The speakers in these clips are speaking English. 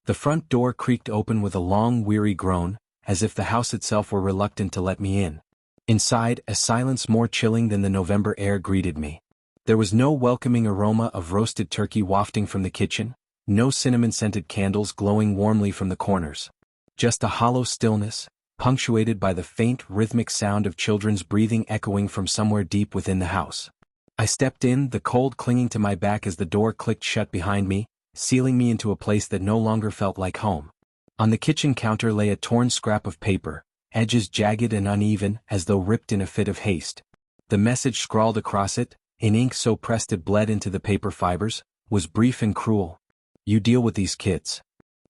The front door creaked open with a long, weary groan, as if the house itself were reluctant to let me in. Inside, a silence more chilling than the November air greeted me. There was no welcoming aroma of roasted turkey wafting from the kitchen, no cinnamon-scented candles glowing warmly from the corners. Just a hollow stillness, punctuated by the faint, rhythmic sound of children's breathing echoing from somewhere deep within the house. I stepped in, the cold clinging to my back as the door clicked shut behind me, sealing me into a place that no longer felt like home. On the kitchen counter lay a torn scrap of paper, edges jagged and uneven as though ripped in a fit of haste. The message scrawled across it, in ink so pressed it bled into the paper fibers, was brief and cruel. "You deal with these kids."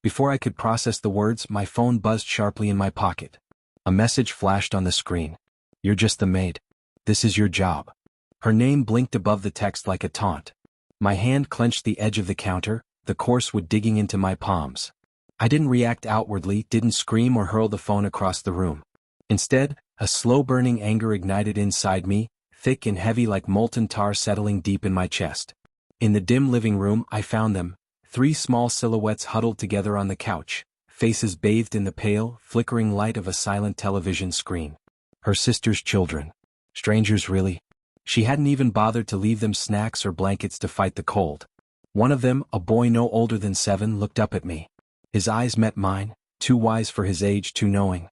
Before I could process the words, my phone buzzed sharply in my pocket. A message flashed on the screen. "You're just the maid. This is your job." Her name blinked above the text like a taunt. My hand clenched the edge of the counter, the coarse wood digging into my palms. I didn't react outwardly, didn't scream or hurl the phone across the room. Instead, a slow-burning anger ignited inside me, thick and heavy like molten tar settling deep in my chest. In the dim living room, I found them, 3 small silhouettes huddled together on the couch, faces bathed in the pale, flickering light of a silent television screen. Her sister's children. Strangers really. She hadn't even bothered to leave them snacks or blankets to fight the cold. One of them, a boy no older than 7, looked up at me. His eyes met mine, too wise for his age, too knowing.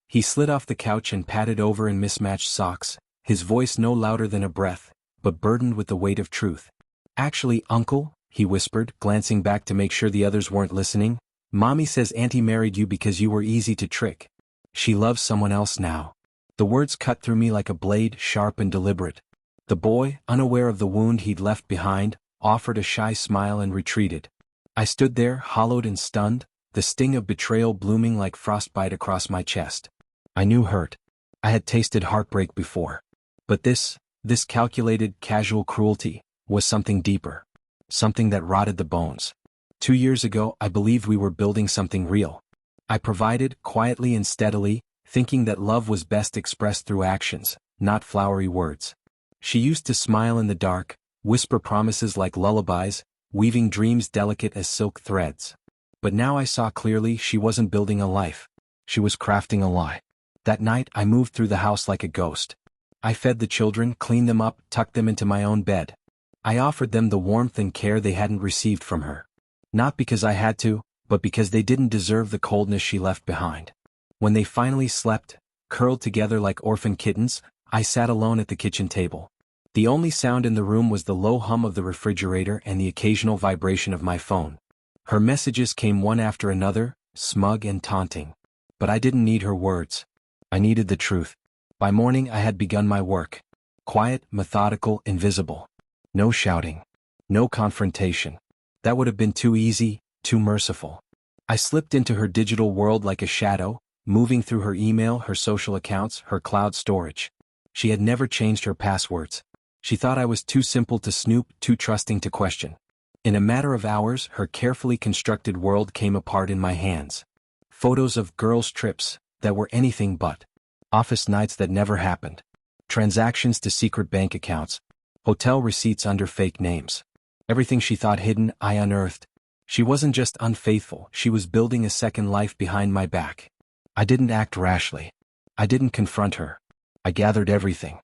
He slid off the couch and padded over in mismatched socks, his voice no louder than a breath, but burdened with the weight of truth. "Actually, Uncle," he whispered, glancing back to make sure the others weren't listening, "Mommy says Auntie married you because you were easy to trick. She loves someone else now." The words cut through me like a blade, sharp and deliberate. The boy, unaware of the wound he'd left behind, offered a shy smile and retreated. I stood there, hollowed and stunned, the sting of betrayal blooming like frostbite across my chest. I knew hurt. I had tasted heartbreak before. But this calculated, casual cruelty, was something deeper. Something that rotted the bones. 2 years ago, I believed we were building something real. I provided, quietly and steadily, thinking that love was best expressed through actions, not flowery words. She used to smile in the dark, whisper promises like lullabies, weaving dreams delicate as silk threads. But now I saw clearly she wasn't building a life. She was crafting a lie. That night I moved through the house like a ghost. I fed the children, cleaned them up, tucked them into my own bed. I offered them the warmth and care they hadn't received from her. Not because I had to, but because they didn't deserve the coldness she left behind. When they finally slept, curled together like orphan kittens, I sat alone at the kitchen table. The only sound in the room was the low hum of the refrigerator and the occasional vibration of my phone. Her messages came one after another, smug and taunting. But I didn't need her words. I needed the truth. By morning I had begun my work. Quiet, methodical, invisible. No shouting. No confrontation. That would have been too easy, too merciful. I slipped into her digital world like a shadow, moving through her email, her social accounts, her cloud storage. She had never changed her passwords. She thought I was too simple to snoop, too trusting to question. In a matter of hours, her carefully constructed world came apart in my hands. Photos of girls' trips that were anything but. Office nights that never happened. Transactions to secret bank accounts. Hotel receipts under fake names. Everything she thought hidden, I unearthed. She wasn't just unfaithful, she was building a second life behind my back. I didn't act rashly. I didn't confront her. I gathered everything.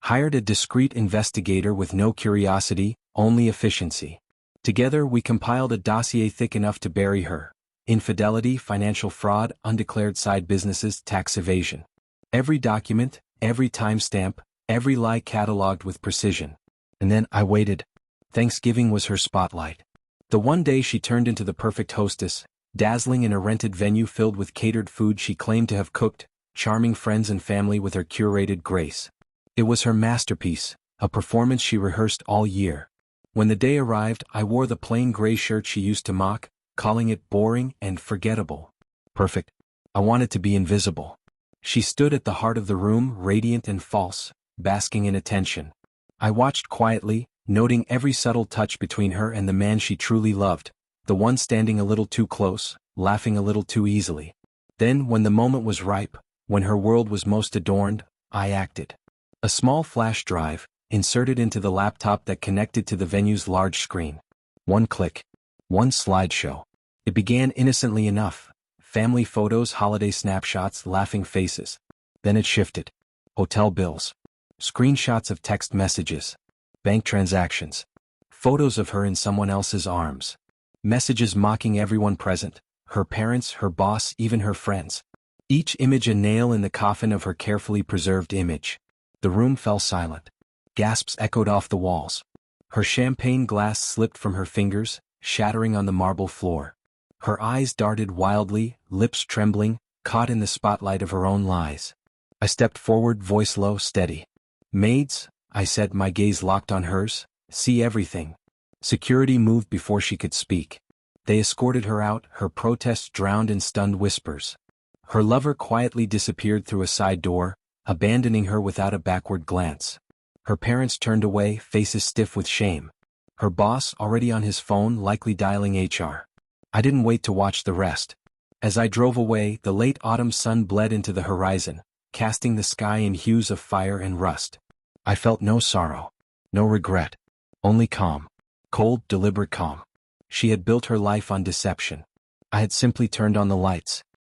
Hired a discreet investigator with no curiosity, only efficiency. Together we compiled a dossier thick enough to bury her. Infidelity, financial fraud, undeclared side businesses, tax evasion. Every document, every timestamp, every lie cataloged with precision. And then I waited. Thanksgiving was her spotlight. The one day she turned into the perfect hostess, dazzling in a rented venue filled with catered food she claimed to have cooked, charming friends and family with her curated grace. It was her masterpiece, a performance she rehearsed all year. When the day arrived, I wore the plain gray shirt she used to mock, calling it boring and forgettable. Perfect. I wanted to be invisible. She stood at the heart of the room, radiant and false, basking in attention. I watched quietly, noting every subtle touch between her and the man she truly loved, the one standing a little too close, laughing a little too easily. Then, when the moment was ripe, when her world was most adorned, I acted. A small flash drive, inserted into the laptop that connected to the venue's large screen. One click. One slideshow. It began innocently enough. Family photos, holiday snapshots, laughing faces. Then it shifted. Hotel bills. Screenshots of text messages. Bank transactions. Photos of her in someone else's arms. Messages mocking everyone present. Her parents, her boss, even her friends. Each image a nail in the coffin of her carefully preserved image. The room fell silent. Gasps echoed off the walls. Her champagne glass slipped from her fingers, shattering on the marble floor. Her eyes darted wildly, lips trembling, caught in the spotlight of her own lies. I stepped forward, voice low, steady. "Maids," I said, my gaze locked on hers, "see everything." Security moved before she could speak. They escorted her out, her protests drowned in stunned whispers. Her lover quietly disappeared through a side door, abandoning her without a backward glance. Her parents turned away, faces stiff with shame. Her boss, already on his phone, likely dialing HR. I didn't wait to watch the rest. As I drove away, the late autumn sun bled into the horizon, casting the sky in hues of fire and rust. I felt no sorrow, no regret, only calm. Cold, deliberate calm. She had built her life on deception. I had simply turned on the lights.